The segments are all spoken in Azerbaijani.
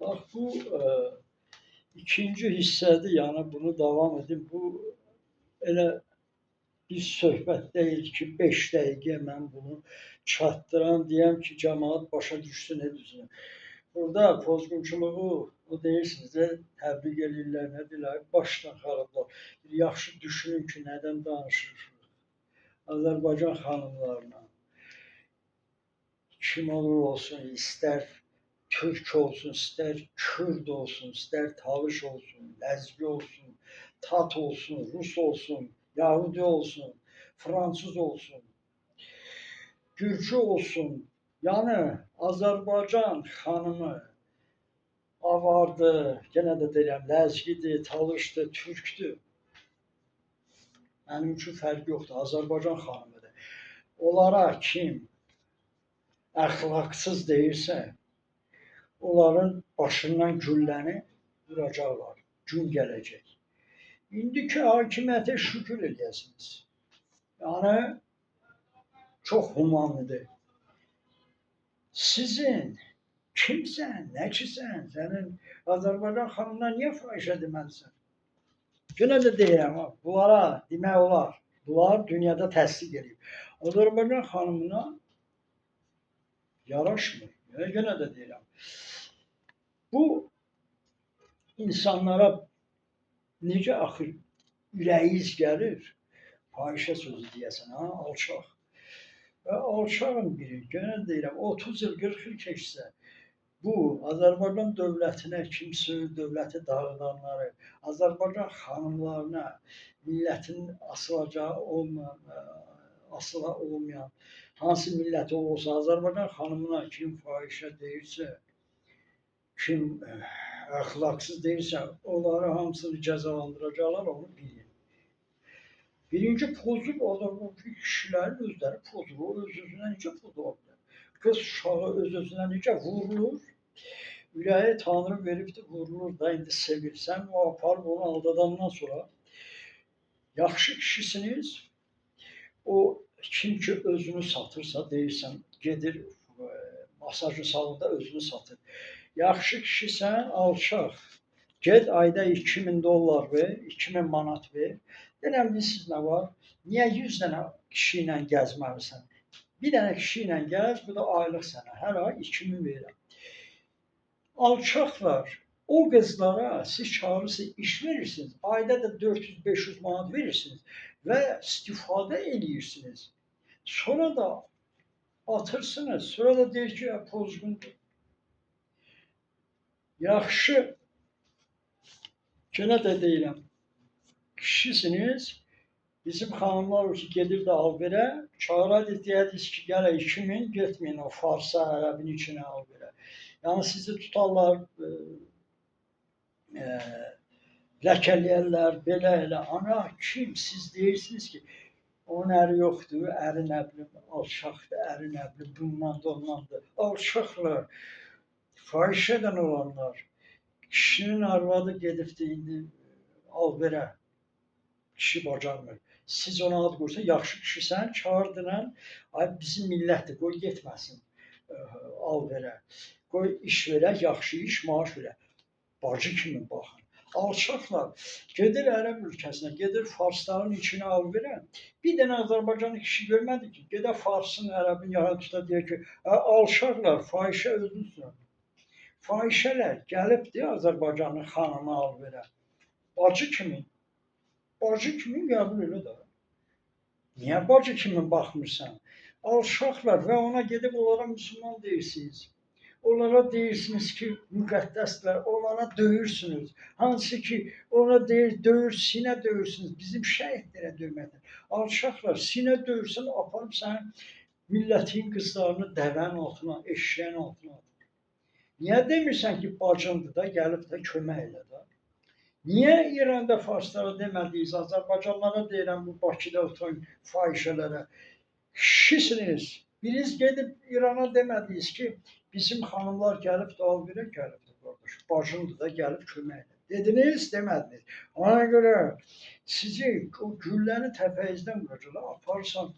Bax bu ikinci hissədir, yəni bunu davam edin. Bu elə bir söhbət deyil ki, 5 dəqiqə mən bunu çatdıram, deyəm ki, cəmaət başa düşsün, edilsin. Burada pozğunçuluğu, o deyirsiniz də, təbliğ eləyirlər, nə deyirlər, başdan xarablar. Bir yaxşı düşünün ki, nədən danışırsınız. Azərbaycan xanımlarına kim olur olsun, istər Türk olsun, istər Kürd olsun, istər Talış olsun, Ləzgi olsun, Tat olsun, Rus olsun, Yahudi olsun, Fransız olsun, Gürcü olsun. Yəni Azərbaycan xanımı avardı, yenə də deyirəm, Ləzgidir, Talışdır, Türkdür. Mənim üçün fərqi yoxdur, Azərbaycan xanımıdır. Onlara kim əxlaqsız deyirsə, onların başından gülləni vuracaqlar. Gün gələcək. İndiki hakimiyyətə şükür edəsiniz. Yəni çox humanlıdır. Sizin kimsən, nəçisən, sənin Azərbaycan xanımına niyə fahişə deməlisən? Yenə də deyirəm, bunlara demək olar. Bunlar dünyada təsdiq edib. Azərbaycan xanımına yaraşmır. Yenə də deyirəm. Bu insanlara necə axır ürəyiz gəlir, fahişə sözü deyəsən, ha, alçaq. Və alçağın biri, yenə deyirəm, 30 il, 40 il keçsə, bu Azərbaycan dövlətinə, kimsə dövləti dağıdanları, Azərbaycan xanımlarına, millətin asıla olmayan, hansı millət olsa, Azərbaycan xanımına kim fahişə deyirsə, kim əxlaqsız deyirsə, onları hamısını cəzalandıracaqlar, onu bilin. Birinci pozub Azərbaycan kişilərin özləri pozub, o öz-özünə necə pozub? Qız uşağı öz-özünə necə vurulur? Ürəyi Tanrı veribdir, vurulur da, indi sevirsən, o aparıb onu aldadandan sonra yaxşı kişisiniz, o kim ki özünü satırsa, deyirsən, gedir masajın salonunda özünü satır. Yaxşı kişisən, alçaq. Ged ayda 2000 dollar ver, 2000 manat ver. Denəm, bilirsiniz nə var? Niyə 100 dənə kişi ilə gəzməlisən? Bir dənə kişi ilə gəz, bu da aylıq sənə. Hər ay 2000 verirəm. Alçaqlar, o qızlara siz çağırırsınız, iş verirsiniz. Ayda da 400-500 manat verirsiniz və istifadə edirsiniz. Sonra da atırsınız. Sonra da deyir ki, pozğundur. Yaxşı, yenə də deyirəm, kişisiniz, bizim xanımlar ki, gedir də alverə, çağıraydı, deyədiniz ki, gələ 2000, getməyin o farsa, ərəbin içinə alverə. Yəni sizi tutarlar, ləkələyərlər, belə elə. Ana, kim? Siz deyirsiniz ki, onun əri yoxdur, əri nə bilim, alçaqdır, əri nə bilim, bundan da ondandır. Alçaqlar. Fahişədən olanlar, kişinin arvadı gedibdir indi alverə, kişi bacarmır. Siz ona ad qoysa, yaxşı kişisən, çağırdınən, ay bizim millətdir, qoy getməsin alverə. Qoy iş verək, yaxşı iş, maaş verək. Bacı kimi baxın. Alçaqlar, gedir ərəb ölkəsinə, gedir farsların içinə alverə. Bir dənə Azərbaycanlı kişi görmədi ki, gedə farsın, ərəbin yanına tuta deyir ki, alçaqlar, fahişə özünüzsün. Fahişələr gəlibdir Azərbaycanlı xanımı alverə. Bacı kimi qəbul elə də. Niyə bacı kimi baxmırsan? Alçaqlar və ona gedib onlara müsəlman deyirsiniz. Onlara deyirsiniz ki, müqəddəslər, onlara döyürsünüz. Hansı ki, ona deyir, sinə döyürsünüz. Bizim şəhidlərə döyməkdir. Alçaqlar, sinə döyürsən, aparıb sən millətin qızlarını dəvənin altına, eşeğin altına. Niyə demirsən ki, bacındır da, gəlib də kömək elə də? Niyə İranda farslara demədiniz, Azərbaycanlara deyirəm, bu Bakıda oturan fahişələrə, kişisiniz, biriniz gedib İrana demədiniz ki, bizim xanımlar gəlib də alverə gəlibdir, qardaş, bacındır da, gəlib kömək elə. Dediniz, demədiniz. Ona görə sizi o gülləni təpəyizdən vuracaqlar, aparırsan,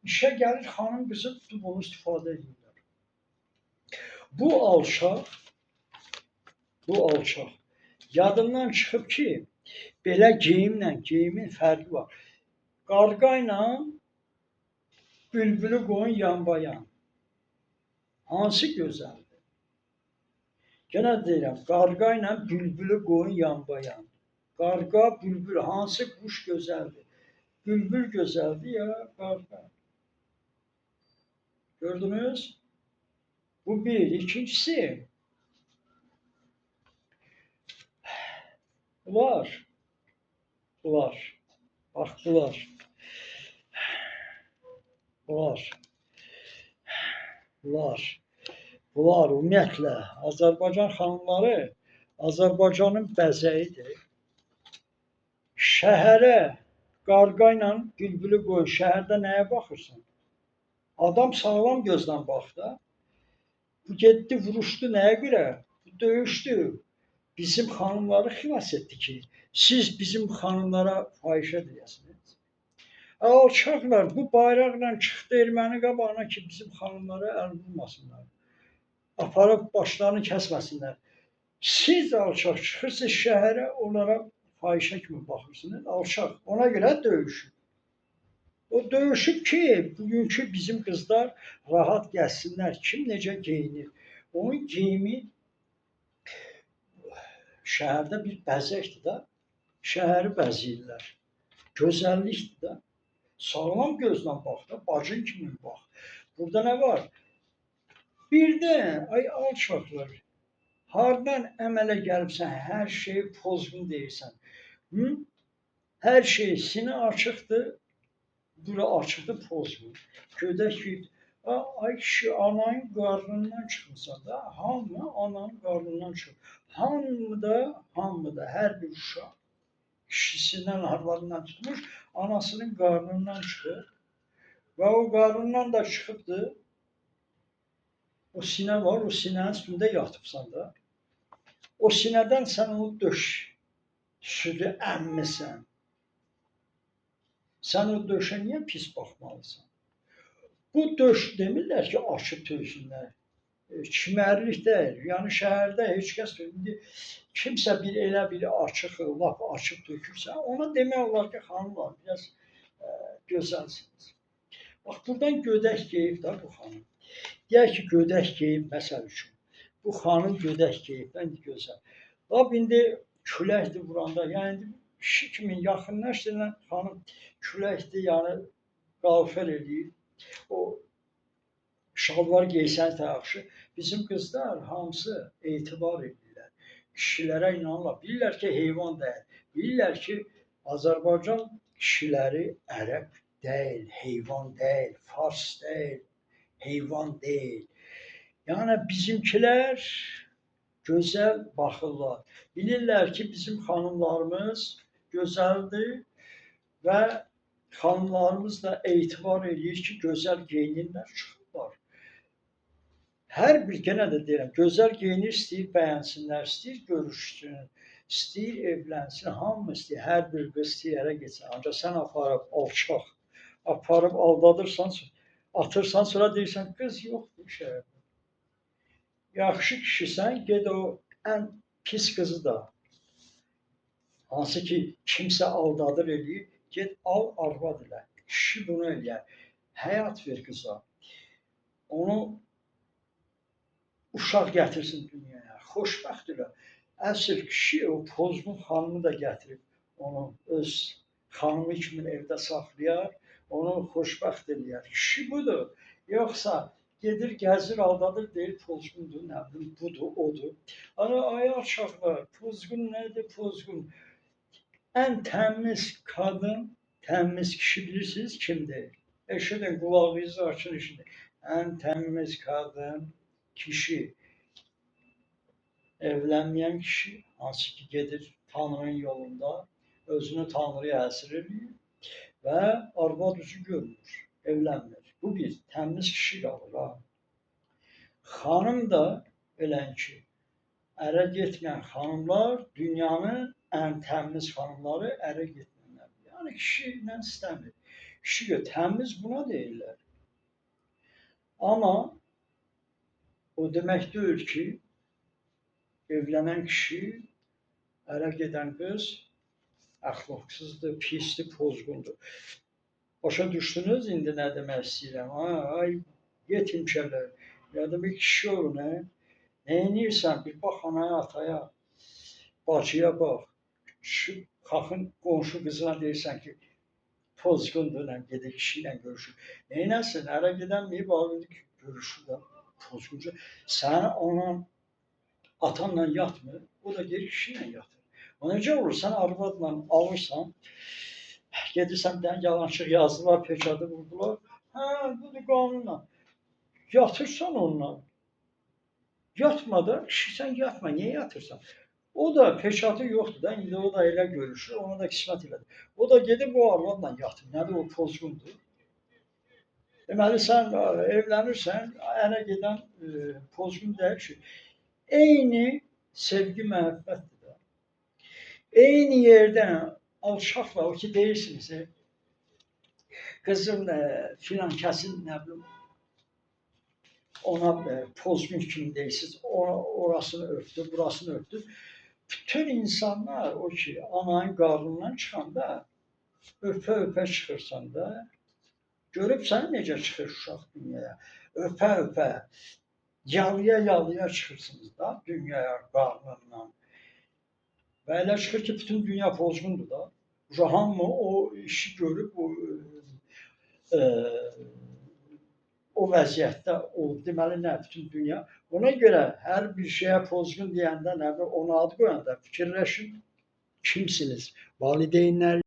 işə gəlir xanım qızı tutub onu istifadə edirlər. Bu alçaq Bu alçaq. Yadımdan çıxıb ki, belə geyimlə geyimin fərqi var. Qarğa ilə bülbülü qoyun yanbayan. Hansı gözəldir? Yenə deyirəm, qarğa ilə bülbülü qoyun yanbayan. Qarğa, bülbül, hansı quş gözəldir? Bülbül gözəldir ya qarğa? Gördünüz? Bu bir. İkincisi, bunlar, bax bunlar ümumiyyətlə Azərbaycan xanımları Azərbaycanın bəzəyidir. Şəhərə qarğa ilə bülbülü qoyun, şəhərdə nəyə baxırsan? Adam sağlam gözlə bax da. Bu getdi, vuruşdu nəyə görə? Bu döyüşdü. Bizim xanımları xilas etdi ki, siz bizim xanımlara fahişə deyəsiniz. Alçaqlar bu bayraqla çıxdı erməni qabağına ki, bizim xanımlara əl vurmasınlar. Aparıb başlarını kəsməsinlər. Siz alçaq çıxırsınız şəhərə, onlara fahişə kimi baxırsınız. Alçaq. Ona görə döyüşür. O döyüşüb ki, bugünkü bizim qızlar rahat gəlsinlər. Kim necə geyinir? Onun geyimi şəhərdə bir bəzəkdir də. Şəhəri bəzəyirlər. Gözəllikdir də. Sağlam gözlə bax da, bacın kimi bax. Burada nə var? Bir də, ay alçaqlar, hardan əmələ gəlibsən, hər şeyi pozğun deyirsən. Hı? Hər şey, sinə açıqdır, bura açıqdır, pozğun. Gödək ki, ay kişi, ananın qarnından çıxmısan da, hamı ananın qarnından çıxır. Hamı da, hər bir uşaq kişisindən, arvadından tutmuş, anasının qarnından çıxır. Və o qarnından da çıxıbdır, o sinə var, o sinənin üstündə yatıbsan da. O sinədən sən onu döş, südü əmmisən. Sən o döşə niyə pis baxmalısan? Bu döş demirlər ki, açıb töysünlər. Çimərlik deyil. Yəni şəhərdə heç kəs indi kimsə bir elə bir açıq, lap açıq tökürsə, ona demək olar ki, xanımlar, biraz gözəlsiniz. Bax, buradan gödək geyib də bu xanım. Deyək ki, gödək geyib, məsəl üçün. Bu xanım gödək geyib, indi gözəl. Lap indi küləkdir vuranda, yəni kişi kimi yaxınlaşdırılan xanım küləkdir, yəni qalfer eləyir. O şalvar geysən də yaxşı. Bizim qızlar hamısı etibar edirlər. Kişilərə inanırlar. Bilirlər ki, heyvan deyil. Bilirlər ki, Azərbaycan kişiləri ərəb deyil, heyvan deyil, fars deyil, heyvan deyil. Yəni bizimkilər gözəl baxırlar. Bilirlər ki, bizim xanımlarımız gözəldir və xanımlarımız da etibar edir ki, gözəl geyinirlər, çıxırlar. Hər bir, yenə də deyirəm, gözəl geyinir, istəyir bəyənsinlər, istəyir görüşsün, istəyir evlənsin, hamı istəyir, hər bir qız istəyir ərə getsin. Ancaq sən aparıb, alçaq, aparıb aldadırsan, atırsan, sonra deyirsən, qız yoxdur şəhərdə. Yaxşı kişisən, ged o ən pis qızı da, hansı ki, kimsə aldadır eləyir, ged al, arvad elə. Kişi bunu eləyər. Həyat ver qıza. Onu uşaq gətirsin dünyaya, xoşbəxt elə. Əsl kişi o pozğun xanımı da gətirib, onu öz xanımı kimi evdə saxlayar, onu xoşbəxt eləyər. Kişi budur. Yoxsa gedir, gəzir, aldadır, deyir, pozğundur, nə bilim, budur, odur. Ay alçaqlar, pozğun nədir, pozğun? Ən təmiz qadın, təmiz kişi bilirsiniz kimdir? Eşidin, qulağınızı açın, eşidin. Ən təmiz qadın, kişi, evlənməyən kişi, hansı ki gedir Tanrının yolunda, özünü Tanrıya həsr edir və arvad üzü görmür, evlənmir. Bu bir, təmiz kişi qalır ha. Xanım da elən ki, ərə getməyən xanımlar dünyanın ən təmiz xanımları ərə getməyənlər. Yəni kişi ilə istəmir. Kişi təmiz buna deyirlər. Amma o demək deyil ki, evlənən kişi, ərə gedən qız əxlaqsızdır, pisdir, pozğundur. Başa düşdünüz indi nə demək istəyirəm? Ay yetimçələr, ya da bir kişi olun, hə? Neynirsən? Bir bax anaya, ataya, bacıya bax. Xalqın qonşu qızına deyirsən ki, pozğundur, gedək kişi ilə görüşür. Neynəsin? Ərə gedənməyib, ağırdı ki, görüşür də pozğunca. Sənin anan atanla yatmır, o da gelir kişi ilə yatır. O necə olur? Sən arvadla alırsan, gedirsən bir dənə yalançıq yazdılar, peçatı vurdular. Hə, budur qanunla. Yatırsan onunla. Yatma da, kişi sən yatma, niyə yatırsan? O da peçatı yoxdur da, indi o da elə görüşür, ona da qismət elədir. O da gedib o arvadla yatır. Nədir o pozğundur? Deməli sən evlənirsən, ərə gedən pozğun deyil ki, eyni sevgi məhəbbətdir də. Eyni yerdən alçaqla o ki deyirsiniz, qızın filan kəsin nə bilim ona pozğun kimi deyirsiniz, orasını öpdü, burasını öpdü. Bütün insanlar o ki ananın qarnından çıxanda öpə-öpə çıxırsan da, görübsən necə çıxır uşaq dünyaya, öpə-öpə, yalıya-yalıya çıxırsınız da dünyaya qarnından. Və elə çıxır ki, bütün dünya pozğundur da. Hamı o işi görüb, o vəziyyətdə olub. Deməli nə, bütün dünya. Ona görə hər bir şeyə pozğun deyəndə, nə, ona ad qoyanda fikirləşin, kimsiniz? Valideynlər